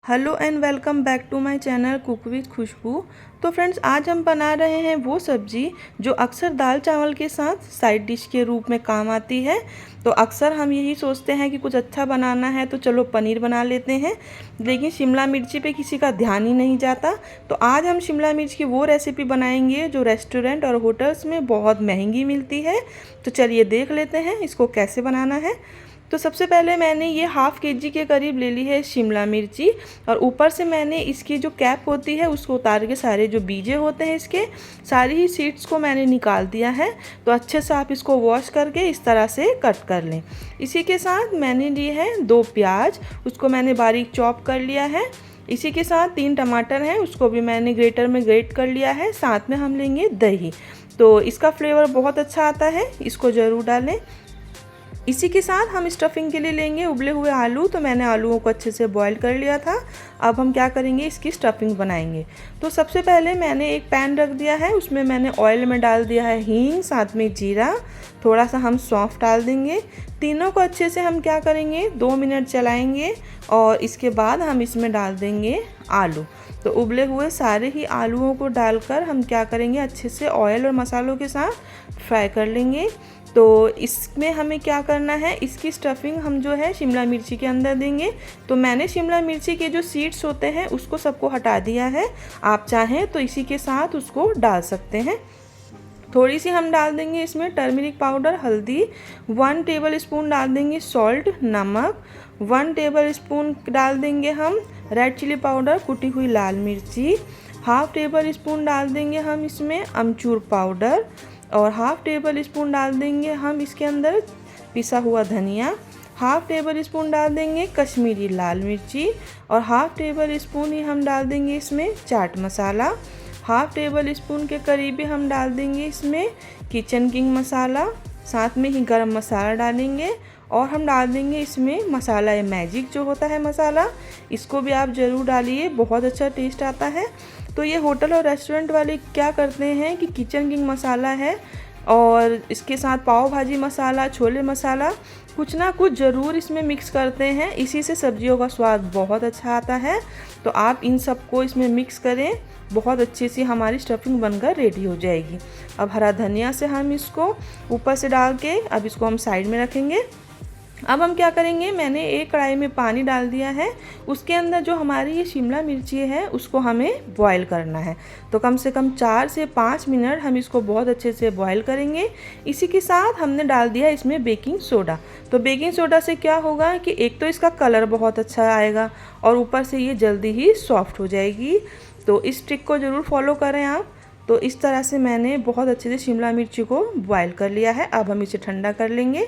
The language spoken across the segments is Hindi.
Hello and welcome back to my channel cook with Khushboo. तो फ्रेंड्स, आज हम बना रहे हैं वो सब्ज़ी जो अक्सर दाल चावल के साथ साइड डिश के रूप में काम आती है। तो अक्सर हम यही सोचते हैं कि कुछ अच्छा बनाना है तो चलो पनीर बना लेते हैं, लेकिन शिमला मिर्ची पे किसी का ध्यान ही नहीं जाता। तो आज हम शिमला मिर्च की वो रेसिपी बनाएंगे जो रेस्टोरेंट और होटल्स में बहुत महंगी मिलती है। तो चलिए देख लेते हैं इसको कैसे बनाना है। तो सबसे पहले मैंने ये हाफ़ केजी के करीब ले ली है शिमला मिर्ची, और ऊपर से मैंने इसकी जो कैप होती है उसको उतार के सारे जो बीजे होते हैं इसके सारी ही सीड्स को मैंने निकाल दिया है। तो अच्छे से आप इसको वॉश करके इस तरह से कट कर लें। इसी के साथ मैंने लिए हैं 2 प्याज, उसको मैंने बारीक चॉप कर लिया है। इसी के साथ 3 टमाटर हैं, उसको भी मैंने ग्रेटर में ग्रेट कर लिया है। साथ में हम लेंगे दही, तो इसका फ्लेवर बहुत अच्छा आता है, इसको ज़रूर डालें। इसी के साथ हम स्टफिंग के लिए लेंगे उबले हुए आलू। तो मैंने आलूओं को अच्छे से बॉईल कर लिया था। अब हम क्या करेंगे, इसकी स्टफिंग बनाएंगे। तो सबसे पहले मैंने एक पैन रख दिया है, उसमें मैंने ऑयल में डाल दिया है हींग, साथ में जीरा, थोड़ा सा हम सौंफ डाल देंगे। तीनों को अच्छे से हम क्या करेंगे 2 मिनट चलाएंगे, और इसके बाद हम इसमें डाल देंगे आलू। तो उबले हुए सारे ही आलूओं को डालकर हम क्या करेंगे, अच्छे से ऑयल और मसालों के साथ फ्राई कर लेंगे। तो इसमें हमें क्या करना है, इसकी स्टफिंग हम जो है शिमला मिर्ची के अंदर देंगे। तो मैंने शिमला मिर्ची के जो सीड्स होते हैं उसको सबको हटा दिया है। आप चाहें तो इसी के साथ उसको डाल सकते हैं। थोड़ी सी हम डाल देंगे इसमें टर्मरिक पाउडर, हल्दी, 1 टेबल स्पून डाल देंगे सॉल्ट, नमक, 1 टेबल स्पून डाल देंगे हम रेड चिली पाउडर, कुटी हुई लाल मिर्ची, हाफ टेबल स्पून डाल देंगे हम इसमें अमचूर पाउडर, और हाफ टेबल स्पून डाल देंगे हम इसके अंदर पिसा हुआ धनिया, हाफ टेबल स्पून डाल देंगे कश्मीरी लाल मिर्ची, और हाफ टेबल स्पून ही हम डाल देंगे इसमें chaat masala. Half table spoon के करीब ही हम डाल देंगे इसमें किचन किंग मसाला, साथ में ही गरम मसाला डालेंगे। और हम डाल देंगे इसमें मसाला मैजिक जो होता है मसाला, इसको भी आप ज़रूर डालिए, बहुत अच्छा टेस्ट आता है। तो ये होटल और रेस्टोरेंट वाले क्या करते हैं कि किचन किंग मसाला है और इसके साथ पाव भाजी मसाला, छोले मसाला, कुछ ना कुछ ज़रूर इसमें मिक्स करते हैं, इसी से सब्जियों का स्वाद बहुत अच्छा आता है। तो आप इन सबको इसमें मिक्स करें, बहुत अच्छी सी हमारी स्टफिंग बनकर रेडी हो जाएगी। अब हरा धनिया से हम इसको ऊपर से डाल के अब इसको हम साइड में रखेंगे। अब हम क्या करेंगे, मैंने एक कढ़ाई में पानी डाल दिया है, उसके अंदर जो हमारी ये शिमला मिर्ची है उसको हमें बॉईल करना है। तो कम से कम 4 से 5 मिनट हम इसको बहुत अच्छे से बॉईल करेंगे। इसी के साथ हमने डाल दिया इसमें बेकिंग सोडा। तो बेकिंग सोडा से क्या होगा कि एक तो इसका कलर बहुत अच्छा आएगा और ऊपर से ये जल्दी ही सॉफ्ट हो जाएगी। तो इस ट्रिक को ज़रूर फॉलो करें आप। तो इस तरह से मैंने बहुत अच्छे से शिमला मिर्ची को बॉईल कर लिया है। अब हम इसे ठंडा कर लेंगे।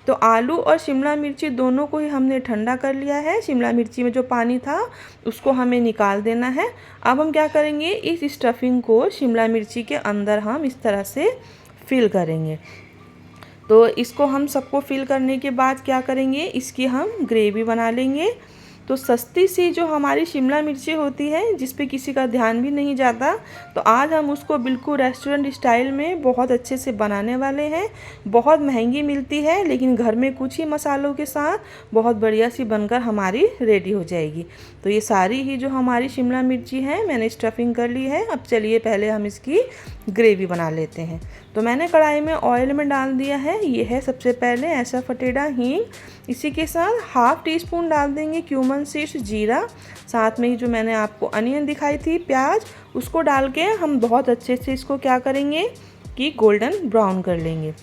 तो आलू और शिमला मिर्ची दोनों को ही हमने ठंडा कर लिया है। शिमला मिर्ची में जो पानी था उसको हमें निकाल देना है। अब हम क्या करेंगे, इस स्टफिंग को शिमला मिर्ची के अंदर हम इस तरह से फिल करेंगे। तो इसको हम सबको फिल करने के बाद क्या करेंगे, इसकी हम ग्रेवी बना लेंगे। तो सस्ती सी जो हमारी शिमला मिर्ची होती है जिस पे किसी का ध्यान भी नहीं जाता, तो आज हम उसको बिल्कुल रेस्टोरेंट स्टाइल में बहुत अच्छे से बनाने वाले हैं। बहुत महंगी मिलती है, लेकिन घर में कुछ ही मसालों के साथ बहुत बढ़िया सी बनकर हमारी रेडी हो जाएगी। तो ये सारी ही जो हमारी शिमला मिर्ची है मैंने स्टफिंग कर ली है। अब चलिए पहले हम इसकी ग्रेवी बना लेते हैं। तो मैंने कढ़ाई में ऑयल में डाल दिया है, ये है सबसे पहले ऐसा फटेड़ा हींग। इसी के साथ हाफ टी स्पून डाल देंगे क्यूमन सीड्स, जीरा, साथ में ही जो मैंने आपको अनियन दिखाई थी प्याज, उसको डाल के हम बहुत अच्छे से इसको क्या करेंगे कि गोल्डन ब्राउन कर लेंगे।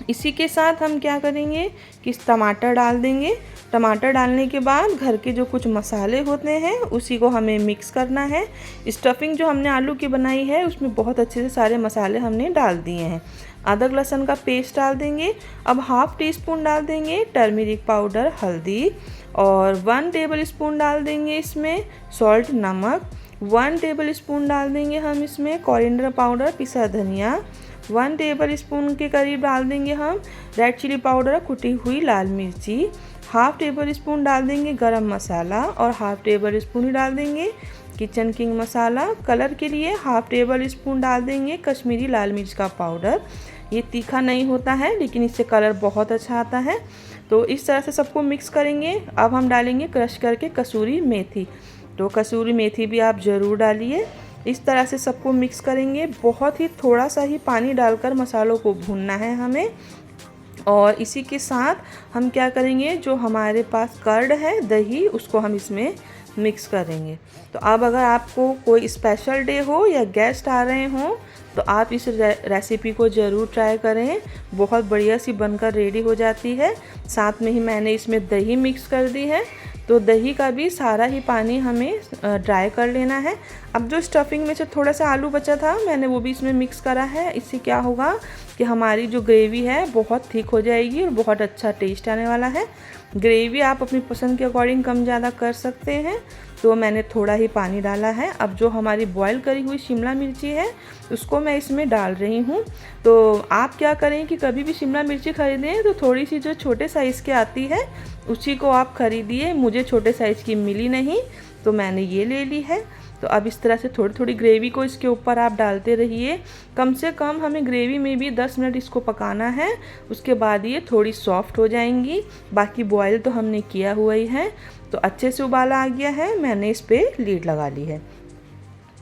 इसी के साथ हम क्या करेंगे कि टमाटर डाल देंगे। टमाटर डालने के बाद घर के जो कुछ मसाले होते हैं उसी को हमें मिक्स करना है। स्टफिंग जो हमने आलू की बनाई है उसमें बहुत अच्छे से सारे मसाले हमने डाल दिए हैं। अदरक लहसुन का पेस्ट डाल देंगे। अब हाफ टी स्पून डाल देंगे टर्मरिक पाउडर, हल्दी, और 1 टेबल स्पून डाल देंगे इसमें सॉल्ट, नमक, 1 टेबल स्पून डाल देंगे हम इसमें कोरिएंडर पाउडर, पिसा धनिया, 1 टेबल स्पून के करीब डाल देंगे हम रेड चिली पाउडर, कुटी हुई लाल मिर्ची, हाफ टेबल स्पून डाल देंगे गरम मसाला, और हाफ टेबल स्पून ही डाल देंगे किचन किंग मसाला। कलर के लिए हाफ टेबल स्पून डाल देंगे कश्मीरी लाल मिर्च का पाउडर। ये तीखा नहीं होता है लेकिन इससे कलर बहुत अच्छा आता है। तो इस तरह से सबको मिक्स करेंगे। अब हम डालेंगे क्रश करके कसूरी मेथी। तो कसूरी मेथी भी आप ज़रूर डालिए। इस तरह से सबको मिक्स करेंगे। बहुत ही थोड़ा सा ही पानी डालकर मसालों को भूनना है हमें। और इसी के साथ हम क्या करेंगे, जो हमारे पास कर्ड है दही, उसको हम इसमें मिक्स करेंगे। तो अब अगर आपको कोई स्पेशल डे हो या गेस्ट आ रहे हों तो आप इस रेसिपी को ज़रूर ट्राई करें। बहुत बढ़िया सी बनकर रेडी हो जाती है। साथ में ही मैंने इसमें दही मिक्स कर दी है। तो दही का भी सारा ही पानी हमें ड्राई कर लेना है। अब जो स्टफिंग में से थोड़ा सा आलू बचा था मैंने वो भी इसमें मिक्स करा है। इससे क्या होगा कि हमारी जो ग्रेवी है बहुत थिक हो जाएगी और बहुत अच्छा टेस्ट आने वाला है। ग्रेवी आप अपनी पसंद के अकॉर्डिंग कम ज़्यादा कर सकते हैं। तो मैंने थोड़ा ही पानी डाला है। अब जो हमारी बॉईल करी हुई शिमला मिर्ची है उसको मैं इसमें डाल रही हूँ। तो आप क्या करें कि कभी भी शिमला मिर्ची खरीदें तो थोड़ी सी जो छोटे साइज़ की आती है उसी को आप खरीदिए। मुझे छोटे साइज़ की मिली नहीं तो मैंने ये ले ली है। तो अब इस तरह से थोड़ी थोड़ी ग्रेवी को इसके ऊपर आप डालते रहिए। कम से कम हमें ग्रेवी में भी 10 मिनट इसको पकाना है। उसके बाद ये थोड़ी सॉफ्ट हो जाएंगी। बाकी बॉयल तो हमने किया हुआ ही है। तो अच्छे से उबाला आ गया है, मैंने इस पर लीड लगा ली है।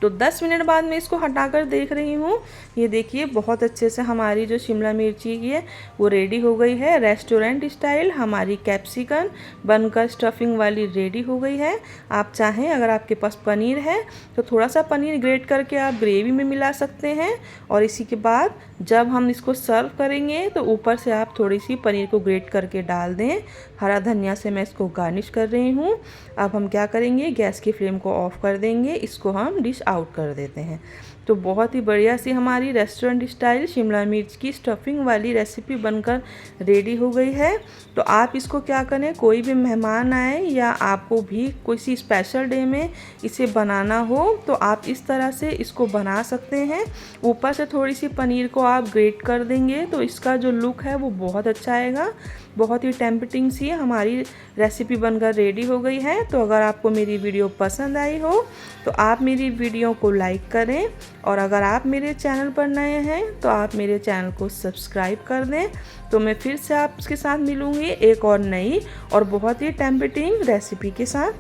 तो 10 मिनट बाद मैं इसको हटाकर देख रही हूँ। ये देखिए बहुत अच्छे से हमारी जो शिमला मिर्ची की है वो रेडी हो गई है। रेस्टोरेंट स्टाइल हमारी कैप्सिकम बनकर स्टफिंग वाली रेडी हो गई है। आप चाहें अगर आपके पास पनीर है तो थोड़ा सा पनीर ग्रेट करके आप ग्रेवी में मिला सकते हैं। और इसी के बाद जब हम इसको सर्व करेंगे तो ऊपर से आप थोड़ी सी पनीर को ग्रेट करके डाल दें। हरा धनिया से मैं इसको गार्निश कर रही हूँ। अब हम क्या करेंगे, गैस की फ्लेम को ऑफ कर देंगे। इसको हम डिश आउट कर देते हैं। तो बहुत ही बढ़िया सी हमारी रेस्टोरेंट स्टाइल शिमला मिर्च की स्टफिंग वाली रेसिपी बनकर रेडी हो गई है। तो आप इसको क्या करें, कोई भी मेहमान आए या आपको भी किसी स्पेशल डे में इसे बनाना हो तो आप इस तरह से इसको बना सकते हैं। ऊपर से थोड़ी सी पनीर को आप ग्रेट कर देंगे तो इसका जो लुक है वो बहुत अच्छा आएगा। बहुत ही टेम्पटिंग सी हमारी रेसिपी बनकर रेडी हो गई है। तो अगर आपको मेरी वीडियो पसंद आई हो तो आप मेरी वीडियो को लाइक करें। और अगर आप मेरे चैनल पर नए हैं तो आप मेरे चैनल को सब्सक्राइब कर दें। तो मैं फिर से आपके साथ मिलूँगी एक और नई और बहुत ही टेम्पटिंग रेसिपी के साथ।